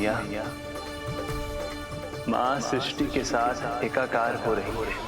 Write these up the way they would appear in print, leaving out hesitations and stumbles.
मैया, माँ सृष्टि के साथ एकाकार हो रही है।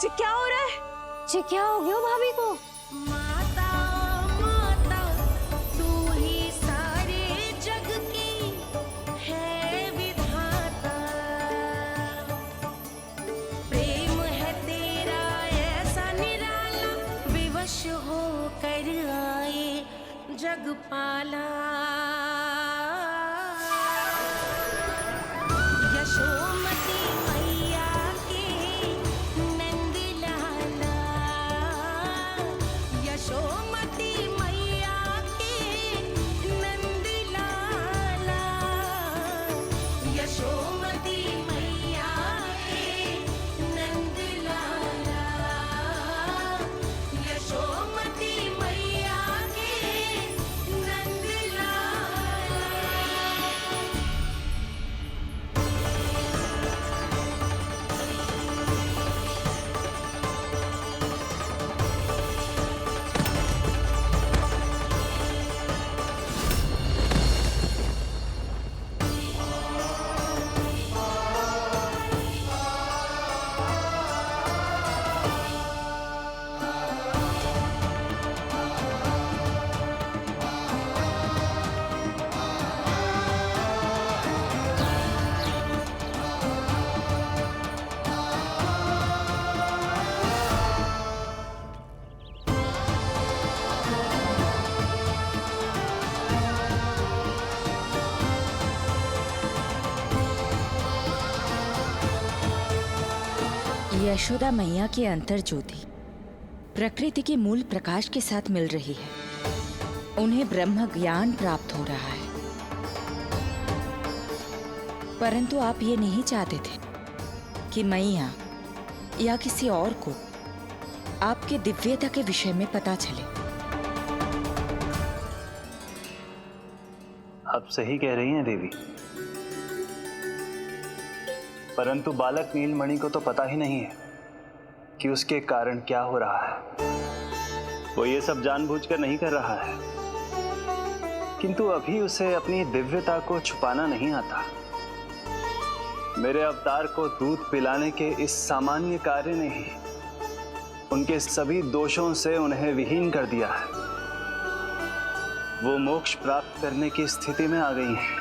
जी क्या हो रहा है? जी क्या हो गया भाभी को? माता माता तू ही सारे जग की है विधाता, प्रेम है तेरा ऐसा निराला, विवश हो कर आए जग पाला। यशोमती मैया के नंद लाला, यशोमती मैया के नंद लाला, यशोमती मैया के नंद लाला, यशोमती मैया के नंद लाला। यशोदा मैया की अंतर ज्योति प्रकृति के मूल प्रकाश के साथ मिल रही है। उन्हें ब्रह्म ज्ञान प्राप्त हो रहा है, परंतु आप ये नहीं चाहते थे कि मैया या किसी और को आपके दिव्यता के विषय में पता चले। आप सही कह रही हैं देवी, परंतु बालक नीलमणि को तो पता ही नहीं है कि उसके कारण क्या हो रहा है। वो ये सब जानबूझकर नहीं कर रहा है, किंतु अभी उसे अपनी दिव्यता को छुपाना नहीं आता। मेरे अवतार को दूध पिलाने के इस सामान्य कार्य ने ही उनके सभी दोषों से उन्हें विहीन कर दिया है। वो मोक्ष प्राप्त करने की स्थिति में आ गई हैं।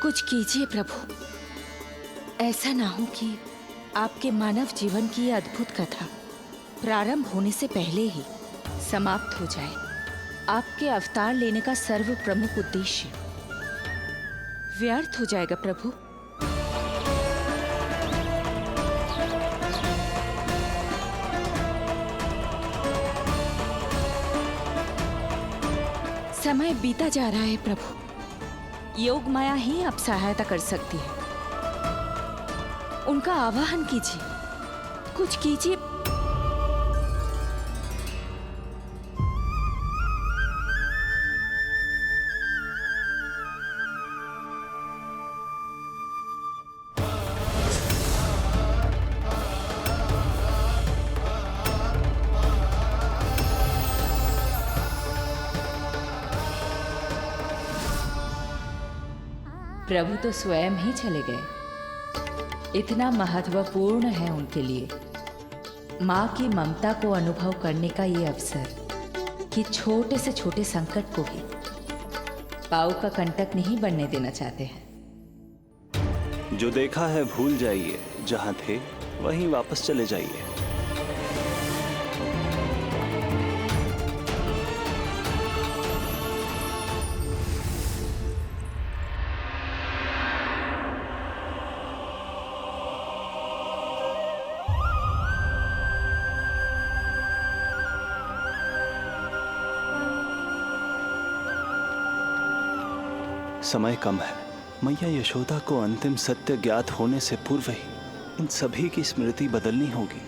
कुछ कीजिए प्रभु, ऐसा ना हो कि आपके मानव जीवन की यह अद्भुत कथा प्रारंभ होने से पहले ही समाप्त हो जाए। आपके अवतार लेने का सर्व प्रमुख उद्देश्य व्यर्थ हो जाएगा प्रभु। समय बीता जा रहा है प्रभु, योग माया ही अब सहायता कर सकती है। उनका आवाहन कीजिए, कुछ कीजिए। प्रभु तो स्वयं ही चले गए। इतना महत्वपूर्ण है उनके लिए माँ की ममता को अनुभव करने का ये अवसर कि छोटे से छोटे संकट को भी पाँव का कंटक नहीं बनने देना चाहते हैं। जो देखा है भूल जाइए, जहाँ थे वहीं वापस चले जाइए। समय कम है। मैया यशोदा को अंतिम सत्य ज्ञात होने से पूर्व ही इन सभी की स्मृति बदलनी होगी।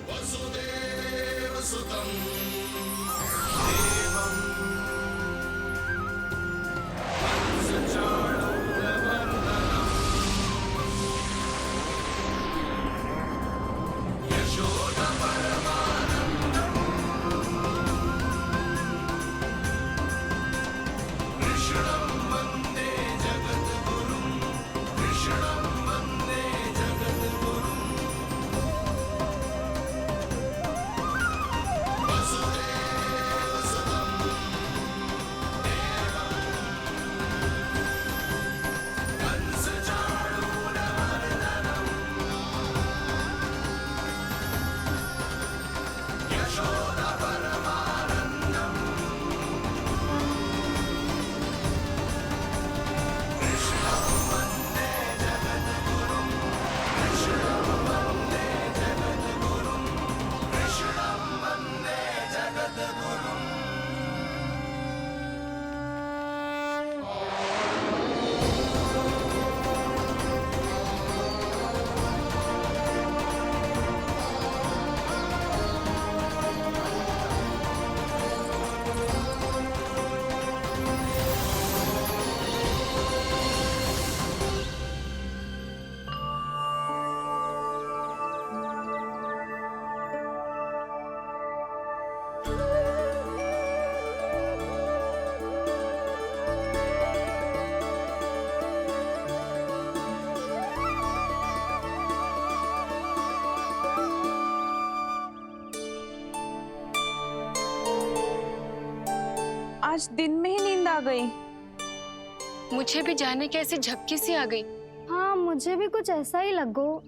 आज दिन में ही नींद आ गई। मुझे भी जाने की ऐसी झपकी सी आ गई। हाँ, मुझे भी कुछ ऐसा ही लगो।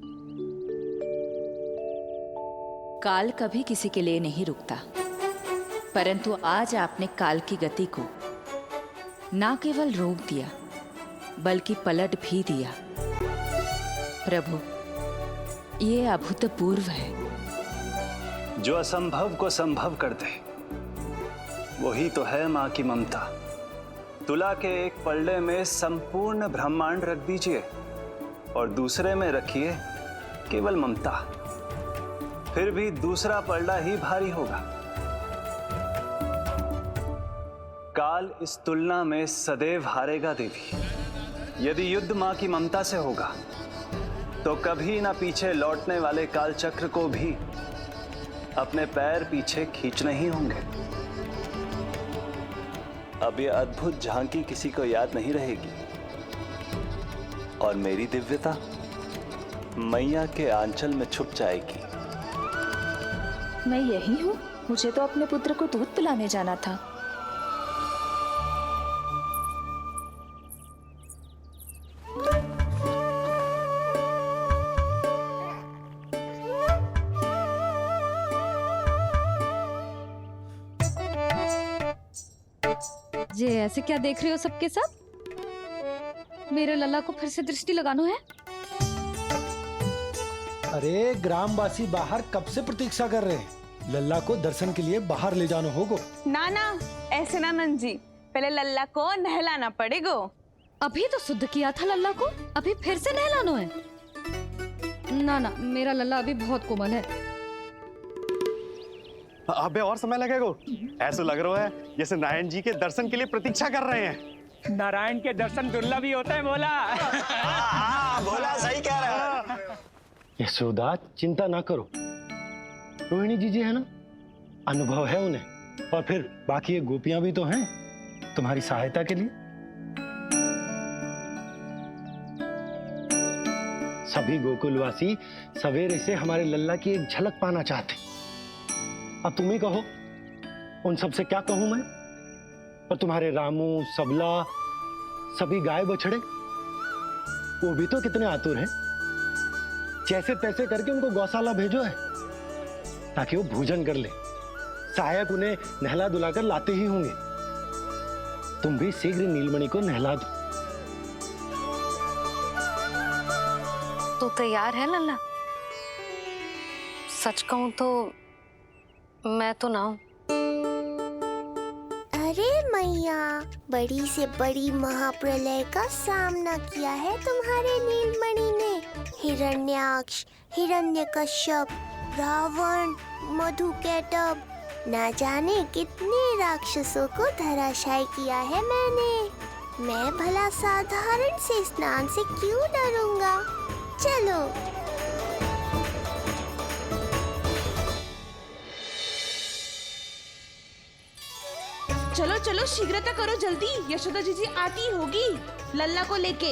काल कभी किसी के लिए नहीं रुकता, परंतु आज आपने काल की गति को ना केवल रोक दिया बल्कि पलट भी दिया। प्रभु, ये अभूतपूर्व है। जो असंभव को संभव कर दे वही तो है माँ की ममता। तुला के एक पल्ले में संपूर्ण ब्रह्मांड रख दीजिए और दूसरे में रखिए केवल ममता, फिर भी दूसरा पल्ला ही भारी होगा। काल इस तुलना में सदैव हारेगा देवी। यदि युद्ध माँ की ममता से होगा तो कभी ना पीछे लौटने वाले काल चक्र को भी अपने पैर पीछे खींचने ही होंगे। अब ये अद्भुत झांकी किसी को याद नहीं रहेगी और मेरी दिव्यता मैया के आंचल में छुप जाएगी। मैं यही हूँ। मुझे तो अपने पुत्र को दूध पिलाने जाना था। ये ऐसे क्या देख रहे हो सबके सब? मेरे लल्ला को फिर से दृष्टि लगाना है? अरे ग्रामवासी बाहर कब से प्रतीक्षा कर रहे हैं। लल्ला को दर्शन के लिए बाहर ले जाना होगा। ना ना, ऐसे ना नंद जी, पहले लल्ला को नहलाना पड़ेगा। अभी तो शुद्ध किया था लल्ला को, अभी फिर से नहलाना है? ना ना, मेरा लल्ला अभी बहुत कोमल है। अबे और समय लगेगा। ऐसा लग रहा है जैसे नारायण जी के दर्शन के लिए प्रतीक्षा कर रहे हैं। नारायण के दर्शन दुर्लभ ही होता है बोला। बोला सही कह रहा है। यशोदा, चिंता ना करो। रोहिणी जी है ना, अनुभव है उन्हें। और फिर बाकी ये गोपियां भी तो हैं तुम्हारी सहायता के लिए। सभी गोकुलवासी सवेरे से हमारे लल्ला की एक झलक पाना चाहते। अब तुम ही कहो, उन सब से क्या कहूं मैं? और तुम्हारे रामू, सबला, सभी गाय बछड़े, वो भी तो कितने आतुर हैं। जैसे तैसे करके उनको गौशाला भेजो है ताकि वो भोजन कर ले। सहायक उन्हें नहला धुलाकर लाते ही होंगे। तुम भी शीघ्र नीलमणि को नहला दो। तू तैयार है लल्ला? सच कहूं तो मैं तो ना हूं। अरे मैया, बड़ी से बड़ी महाप्रलय का सामना किया है तुम्हारे नीलमणि ने। हिरण्याक्ष, हिरण्यकश्यप, रावण, मधुकैटभ, ना जाने कितने राक्षसों को धराशायी किया है मैंने। मैं भला साधारण से स्नान से क्यों डरूंगा? चलो। चलो चलो शीघ्रता करो जल्दी, यशोदा जी आती होगी लल्ला को लेके।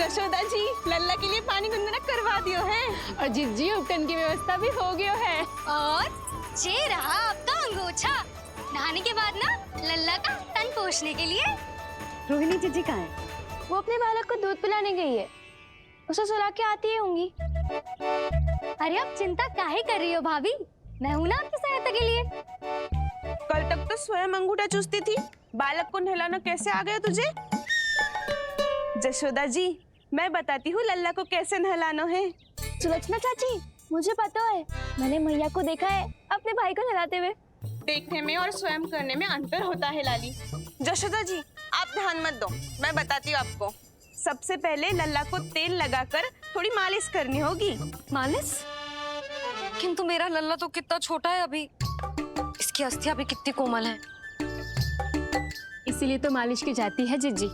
यशोदा जी लल्ला के लिए पानी गुनगुना करवा दियो है। और जिज्जी उपटन की व्यवस्था भी हो गयो है। और ये रहा आपका अंगोछा। नहाने के बाद ना लल्ला का तन पोंछने के लिए। रोहिणी जीजी कहाँ है? वो अपने बालक को दूध पिलाने गई है, उसे सुला के आती ही होंगी। अरे आप चिंता काहे कर रही हो भाभी, मैं हूं ना आपकी सहायता के लिए। कल तक तो स्वयं अंगूठा चूसती थी, बालक को नहलाना कैसे आ गया तुझे? यशोदा जी मैं बताती हूँ लल्ला को कैसे नहलाना है। सुलक्षणा चाची मुझे पता है, मैंने मैया को देखा है अपने भाई को नहलाते हुए। देखने में और स्वयं करने में अंतर होता है लाली। यशोदा जी आप ध्यान मत दो, मैं बताती हूँ आपको। सबसे पहले लल्ला को तेल लगाकर थोड़ी मालिश करनी होगी। मालिश? किंतु मेरा लल्ला तो कितना छोटा है अभी, इसकी अस्थियां भी कितनी कोमल है। इसीलिए तो मालिश की जाती है जिज्जी,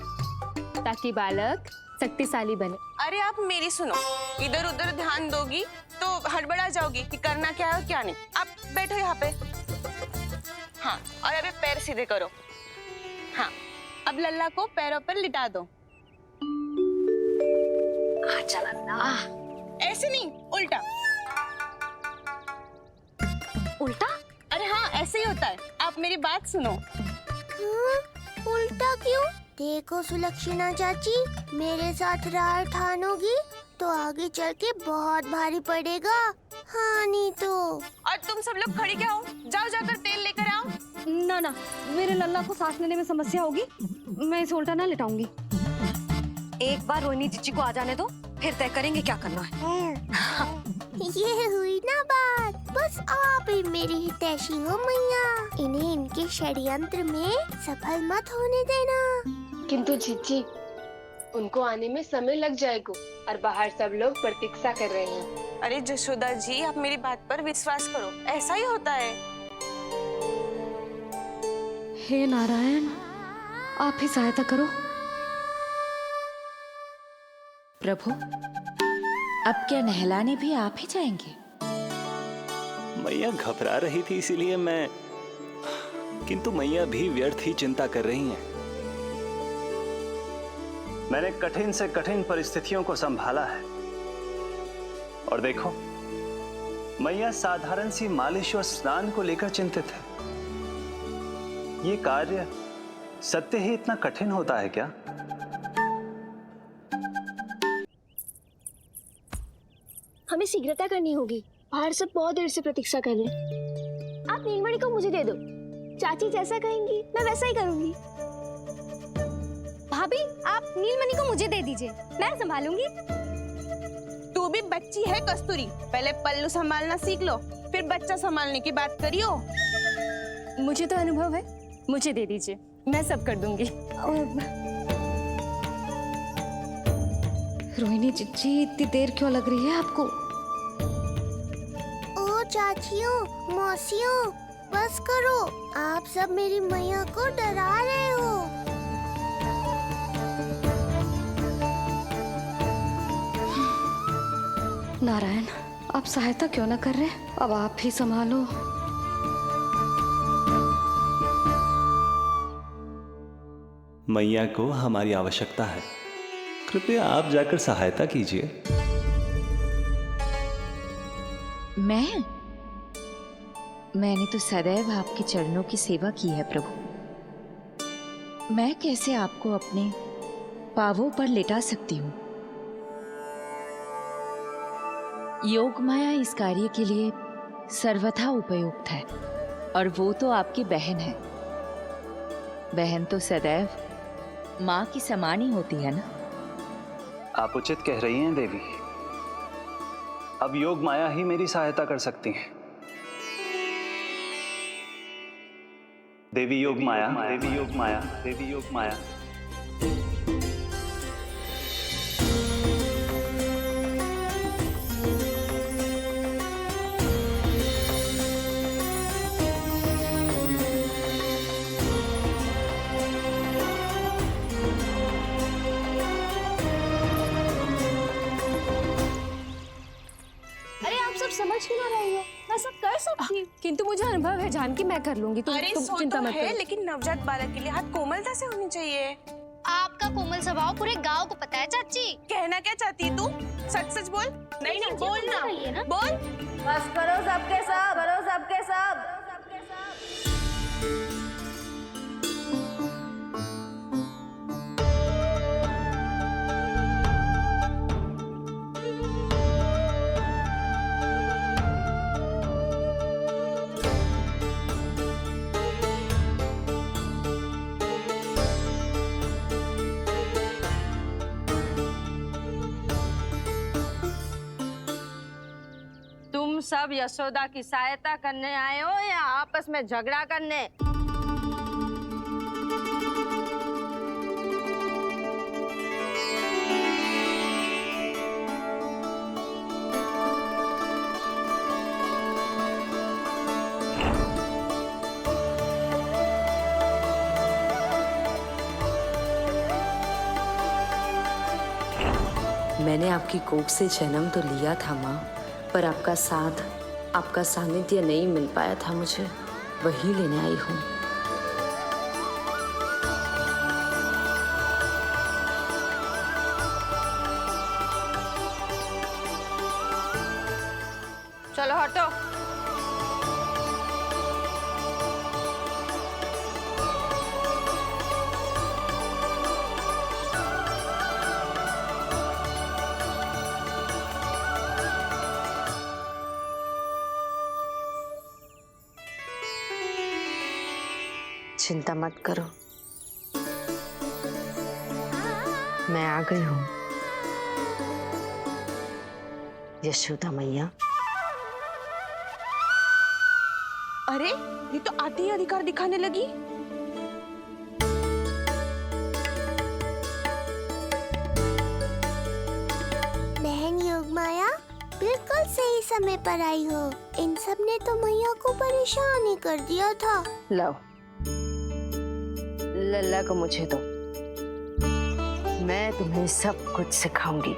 ताकि बालक शक्तिशाली बने। अरे आप मेरी सुनो, इधर उधर ध्यान दोगी तो हड़बड़ा जाओगी कि करना क्या है और क्या नहीं। आप बैठो यहाँ पे। हाँ, और अभी पैर सीधे करो। हाँ, अब लल्ला को पैरों पर लिटा दो। आजा लल्ला। ऐसे नहीं, उल्टा। उल्टा? अरे हाँ ऐसे ही होता है, आप मेरी बात सुनो। उल्टा क्यों? देखो सुलक्षणा चाची, मेरे साथ राह ठानोगी तो आगे चल के बहुत भारी पड़ेगा। हाँ नहीं तो। और तुम सब लोग खड़ी क्या हो? जाओ जाकर तेल लेकर आओ। ना ना, मेरे लल्ला को सांस लेने में समस्या होगी, मैं इसे उल्टा ना लिटाऊंगी। एक बार रोहिणी जीजी को आ जाने दो, फिर तय करेंगे क्या करना है। ये हुई ना बात, बस आप ही मेरी हितैषी हो मैया। इन्हें इनके षड्यंत्र में सफल मत होने देना। किंतु जिज्जी उनको आने में समय लग जाएगा और बाहर सब लोग प्रतीक्षा कर रहे हैं। अरे यशोदा जी आप मेरी बात पर विश्वास करो, ऐसा ही होता है। हे नारायण, आप ही सहायता करो। प्रभु, अब क्या नहलाने भी आप ही जाएंगे? मैया घबरा रही थी इसीलिए मैं, किंतु मैया भी व्यर्थ ही चिंता कर रही हैं। मैंने कठिन से कठिन परिस्थितियों को संभाला है और देखो मैया साधारण सी मालिश और स्नान को लेकर चिंतित है। ये कार्य सत्य ही इतना कठिन होता है क्या? हमें शीघ्रता करनी होगी, बाहर सब बहुत देर से प्रतीक्षा कर रहे हैं। आप नीलमणि को मुझे दे दो, चाची जैसा कहेंगी मैं वैसा ही करूंगी। भाभी आप नीलमणि को मुझे दे दीजिए, मैं संभालूंगी। तू भी बच्ची है कस्तूरी, पहले पल्लू संभालना सीख लो, फिर बच्चा संभालने की बात करियो। मुझे तो अनुभव है, मुझे दे दीजिए, मैं सब कर दूंगी। रोहिणी जीजी इतनी देर क्यों लग रही है आपको? ओ चाचियों, मौसियों, बस करो, आप सब मेरी मैया को डरा रहे हो। नारायण, आप सहायता क्यों ना कर रहे? अब आप ही संभालो। मैया को हमारी आवश्यकता है, कृपया आप जाकर सहायता कीजिए। मैंने तो सदैव आपके चरणों की सेवा की है प्रभु। मैं कैसे आपको अपने पांवों पर लेटा सकती हूँ? योग माया इस कार्य के लिए सर्वथा उपयुक्त है और वो तो आपकी बहन है। बहन तो सदैव माँ की समान ही होती है ना? आप उचित कह रही हैं देवी, अब योग माया ही मेरी सहायता कर सकती हैं। देवी योग माया, देवी योग माया, देवी योग माया। अरे आप सब समझ क्यों ना रही हो? मैं सब कर सकती हूँ, किंतु मुझे अनुभव है जानकी, मैं कर लूंगी। तुम चिंता मत करो। लेकिन नवजात बालक के लिए हाथ कोमलता से होनी चाहिए। आपका कोमल स्वभाव पूरे गांव को पता है चाची। कहना क्या चाहती है तू? सच सच बोल। नहीं नहीं बोल ना, बोल। बस करो सबके सब, करो सबके सब। तुम सब यशोदा की सहायता करने आए हो या आपस में झगड़ा करने? मैंने आपकी कोख से जन्म तो लिया था माँ, पर आपका साथ, आपका सानिध्य नहीं मिल पाया था मुझे, वही लेने आई हूँ। चलो हटो। चिंता मत करो, मैं आ गई हूँ यशोदा मैया। अरे ये तो आते ही अधिकार दिखाने लगी। बहन योग माया बिल्कुल सही समय पर आई हो। इन सब ने तो मैया को परेशान ही कर दिया था। लो लल्ला को मुझे दो, मैं तुम्हें सब कुछ सिखाऊंगी।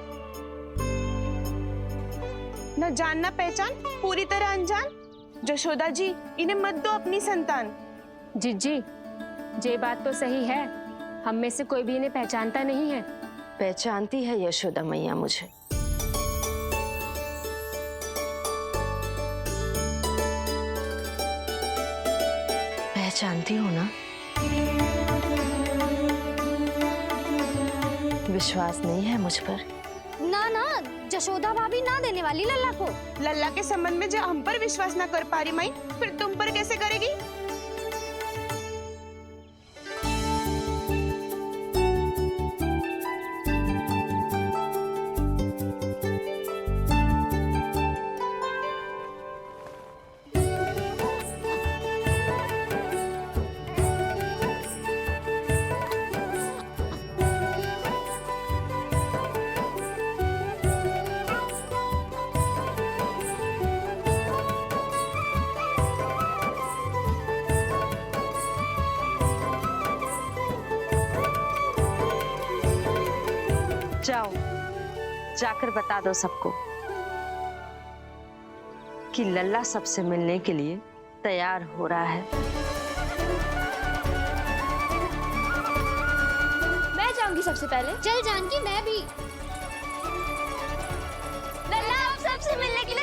न जान न पहचान, पूरी तरह अनजान। यशोदा जी, इन्हें मत दो अपनी संतान। जीजी, ये बात तो सही है, हम में से कोई भी इन्हें पहचानता नहीं है। पहचानती है यशोदा मैया मुझे। पहचानती हो ना? विश्वास नहीं है मुझ पर? ना ना, यशोदा भाभी ना देने वाली लल्ला को। लल्ला के संबंध में जो हम पर विश्वास ना कर पा रही माई, फिर तुम पर कैसे करेगी? जाओ, जाकर बता दो सबको कि लल्ला सबसे मिलने के लिए तैयार हो रहा है। मैं जाऊंगी सबसे पहले। चल जानकी, मैं भी। लल्ला आप सबसे मिलने के लिए